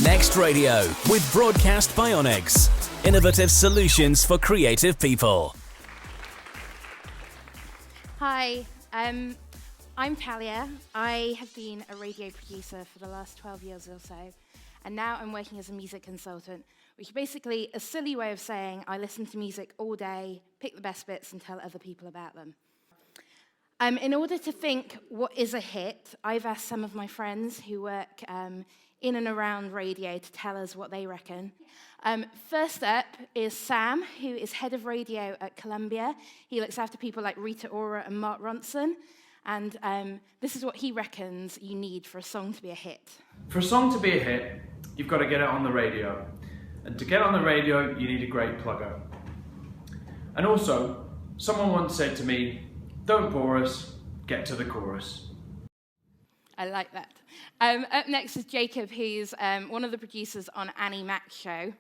Next Radio with Broadcast Bionics. Innovative solutions for creative people. Hi, I'm Talia. I have been a radio producer for the last 12 years or so, and now I'm working as a music consultant, which is basically a silly way of saying I listen to music all day, pick the best bits, and tell other people about them. In order to think what is a hit, I've asked some of my friends who work in and around radio to tell us what they reckon. First up is Sam, who is head of radio at Columbia. He looks after people like Rita Ora and Mark Ronson. And this is what he reckons you need for a song to be a hit. For a song to be a hit, you've got to get it on the radio. And to get on the radio, you need a great plugger. And also, someone once said to me, "Don't bore us, get to the chorus." I like that. Up next is Jacob, who's one of the producers on Annie Mac's show.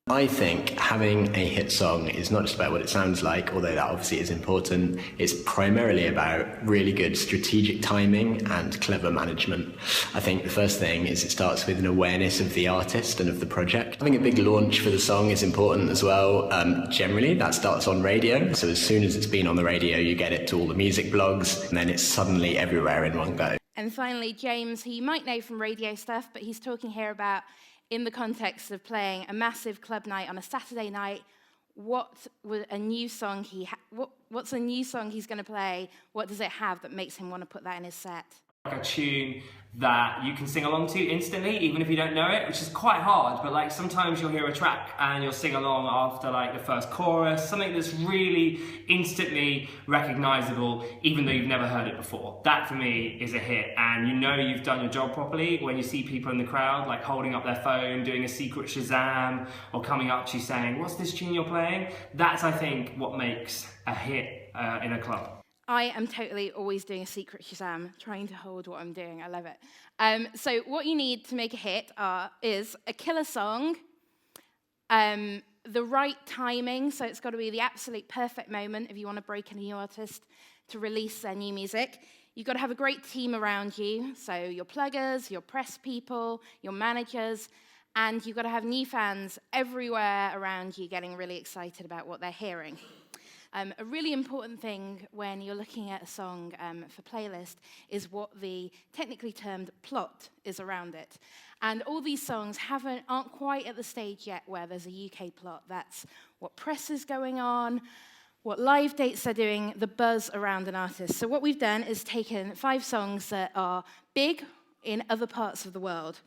I think having a hit song is not just about what it sounds like, although that obviously is important. It's primarily about really good strategic timing and clever management. I think the first thing is it starts with an awareness of the artist and of the project. Having a big launch for the song is important as well. Generally, that starts on radio. So as soon as it's been on the radio, you get it to all the music blogs, and then it's suddenly everywhere in one go. And finally, James, who you might know from radio stuff, but he's talking here about in the context of playing a massive club night on a Saturday night, what's a new song he's going to play? What does it have that makes him want to put that in his set? Like a tune that you can sing along to instantly, even if you don't know it, which is quite hard, but like sometimes you'll hear a track and you'll sing along after like the first chorus, something that's really instantly recognizable, even though you've never heard it before. That for me is a hit, and you know you've done your job properly when you see people in the crowd like holding up their phone, doing a secret Shazam, or coming up to you saying, "What's this tune you're playing?" That's, I think, what makes a hit in a club. I am totally always doing a secret Shazam, trying to hold what I'm doing. I love it. So what you need to make a hit is a killer song, the right timing, so it's got to be the absolute perfect moment if you want to break a new artist to release their new music. You've got to have a great team around you, so your pluggers, your press people, your managers, and you've got to have new fans everywhere around you getting really excited about what they're hearing. A really important thing when you're looking at a song for playlist is what the technically termed plot is around it. And all these songs aren't quite at the stage yet where there's a UK plot. That's what press is going on, what live dates they're doing, the buzz around an artist. So what we've done is taken 5 songs that are big in other parts of the world.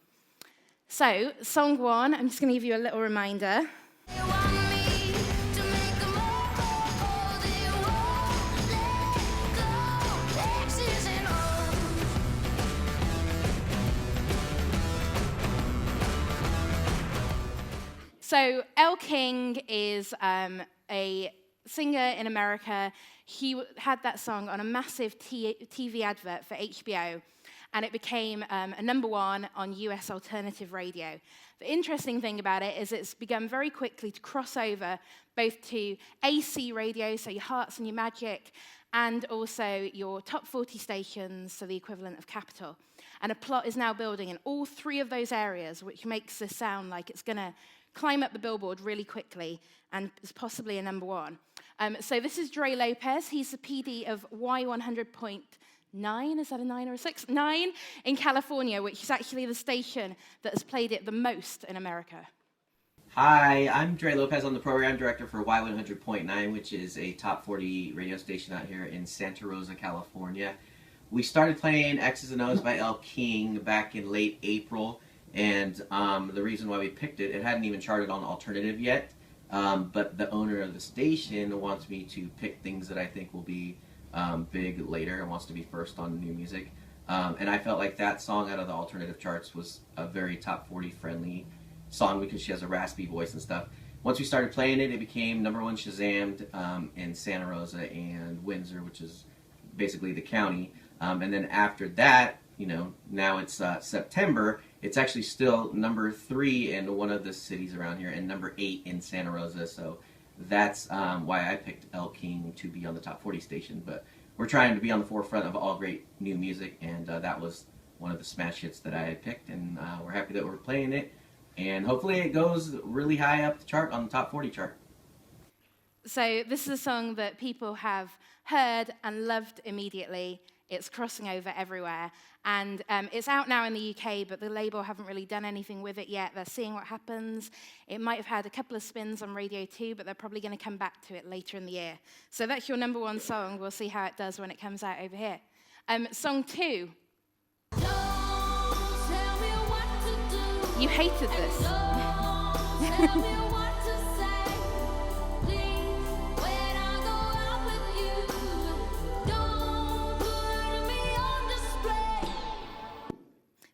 So, song 1, I'm just going to give you a little reminder. So Elle King is a singer in America. He had that song on a massive TV advert for HBO, and it became a #1 on US alternative radio. The interesting thing about it is it's begun very quickly to cross over both to AC radio, so your Hearts and your Magic, and also your top 40 stations, so the equivalent of Capital. And a plot is now building in all 3 of those areas, which makes this sound like it's going to climb up the billboard really quickly and is possibly a #1. So this is Dre Lopez. He's the PD of Y100.9, is that a 9 or a 6? 9 in California, which is actually the station that has played it the most in America. Hi, I'm Dre Lopez. I'm the program director for Y100.9, which is a top 40 radio station out here in Santa Rosa, California. We started playing X's and O's by Elle King back in late April. And the reason why we picked it hadn't even charted on alternative yet, but the owner of the station wants me to pick things that I think will be big later and wants to be first on new music. And I felt like that song out of the alternative charts was a very top 40 friendly song because she has a raspy voice and stuff. Once we started playing it, it became #1 Shazammed in Santa Rosa and Windsor, which is basically the county. And then after that, now it's September, it's actually still #3 in one of the cities around here and #8 in Santa Rosa. So that's why I picked Elle King to be on the top 40 station. But we're trying to be on the forefront of all great new music, and that was one of the smash hits that I had picked, and we're happy that we're playing it, and hopefully it goes really high up the chart on the top 40 chart. So this is a song that people have heard and loved immediately. It's crossing over everywhere. And it's out now in the UK, but the label haven't really done anything with it yet. They're seeing what happens. It might have had a couple of spins on Radio 2, but they're probably going to come back to it later in the year. So that's your number one song. We'll see how it does when it comes out over here. Song 2. You hated this.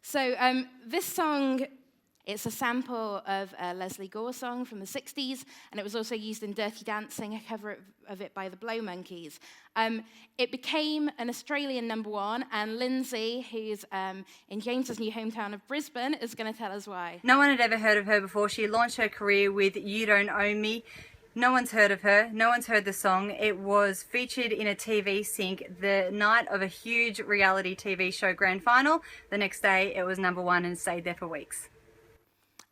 So this song, it's a sample of a Leslie Gore song from the 60s, and it was also used in Dirty Dancing, a cover of it by the Blow Monkeys. It became an Australian number one, and Lindsay, who's in James's new hometown of Brisbane, is going to tell us why. No one had ever heard of her before. She launched her career with You Don't Own Me. No one's heard of her. No one's heard the song. It was featured in a TV sync the night of a huge reality TV show grand final. The next day, it was number one and stayed there for weeks.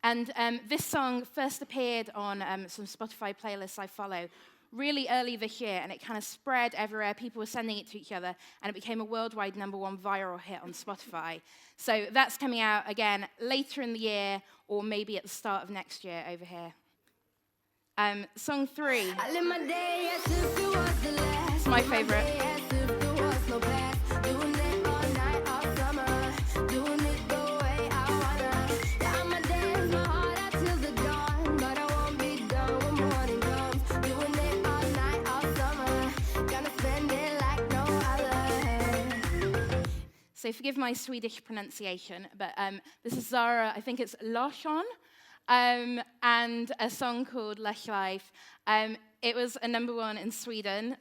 And this song first appeared on some Spotify playlists I follow really early this year, and it kind of spread everywhere. People were sending it to each other, and it became a worldwide number one viral hit on Spotify. So that's coming out again later in the year, or maybe at the start of next year over here. Song 3. It's my favorite. So forgive my Swedish pronunciation, but this is Zara, I think it's Larsson. And a song called Lush Life. It was a number one in Sweden.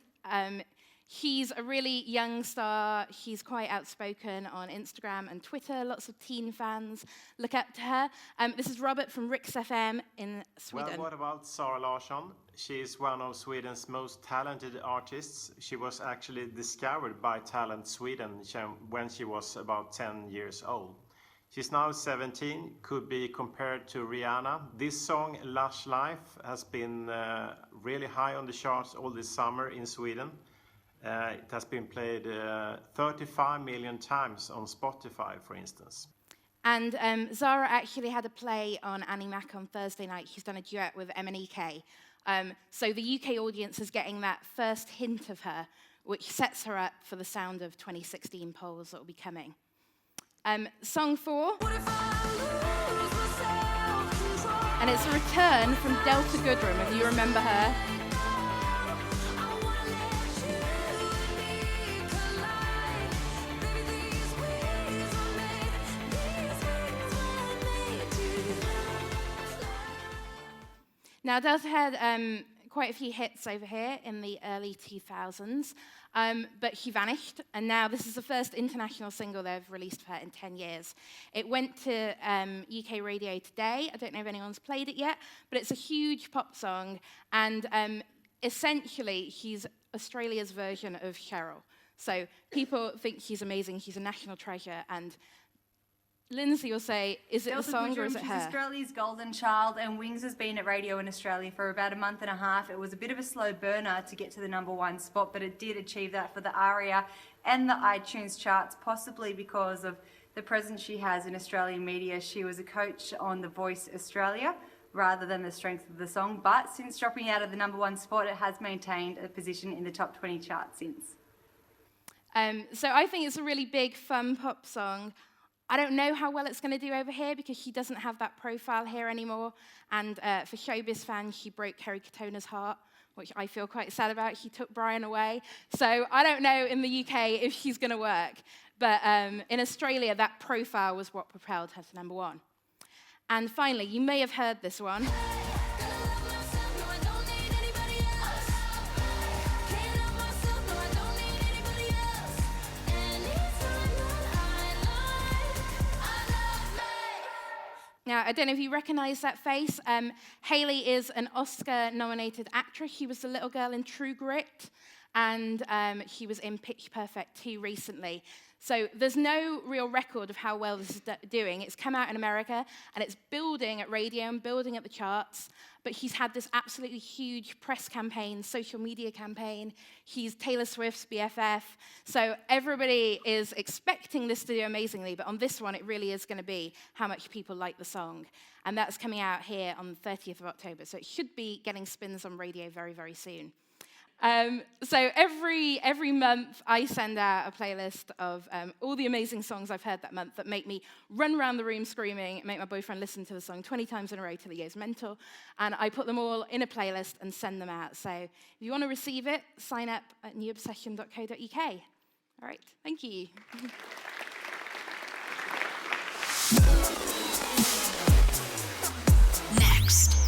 He's a really young star. He's quite outspoken on Instagram and Twitter. Lots of teen fans look up to her. This is Robert from Rix FM in Sweden. Well, what about Zara Larsson? She is one of Sweden's most talented artists. She was actually discovered by Talent Sweden when she was about 10 years old. She's now 17, could be compared to Rihanna. This song, Lush Life, has been really high on the charts all this summer in Sweden. It has been played 35 million times on Spotify, for instance. And Zara actually had a play on Annie Mac on Thursday night. She's done a duet with MNEK. So the UK audience is getting that first hint of her, which sets her up for the Sound of 2016 polls that will be coming. Song 4, and it's a return from Delta Goodrem, if you remember her. Now, Delta had quite a few hits over here in the early 2000s, but she vanished, and now this is the first international single they've released for her in 10 years. It went to UK Radio Today. I don't know if anyone's played it yet, but it's a huge pop song, and essentially she's Australia's version of Cheryl. So people think she's amazing, she's a national treasure, and Lindsay will say, is it the song or is it her? She's Australia's golden child, and Wings has been at radio in Australia for about a month and a half. It was a bit of a slow burner to get to the number one spot, but it did achieve that for the ARIA and the iTunes charts, possibly because of the presence she has in Australian media. She was a coach on The Voice Australia rather than the strength of the song, but since dropping out of the number one spot, it has maintained a position in the top 20 chart since. So I think it's a really big, fun pop song. I don't know how well it's going to do over here because she doesn't have that profile here anymore. And for Showbiz fans, she broke Kerry Katona's heart, which I feel quite sad about. She took Brian away. So I don't know in the UK if she's going to work. But in Australia, that profile was what propelled her to number one. And finally, you may have heard this one. Now, I don't know if you recognize that face. Hayley is an Oscar-nominated actress. She was the little girl in True Grit, and she was in Pitch Perfect 2 recently. So there's no real record of how well this is doing. It's come out in America, and it's building at radio and building at the charts. But he's had this absolutely huge press campaign, social media campaign. He's Taylor Swift's BFF. So everybody is expecting this to do amazingly, but on this one, it really is going to be how much people like the song. And that's coming out here on the 30th of October. So it should be getting spins on radio very, very soon. So every month, I send out a playlist of all the amazing songs I've heard that month that make me run around the room screaming, make my boyfriend listen to the song 20 times in a row till he goes mental, and I put them all in a playlist and send them out. So if you want to receive it, sign up at newobsession.co.uk. All right, thank you. Next.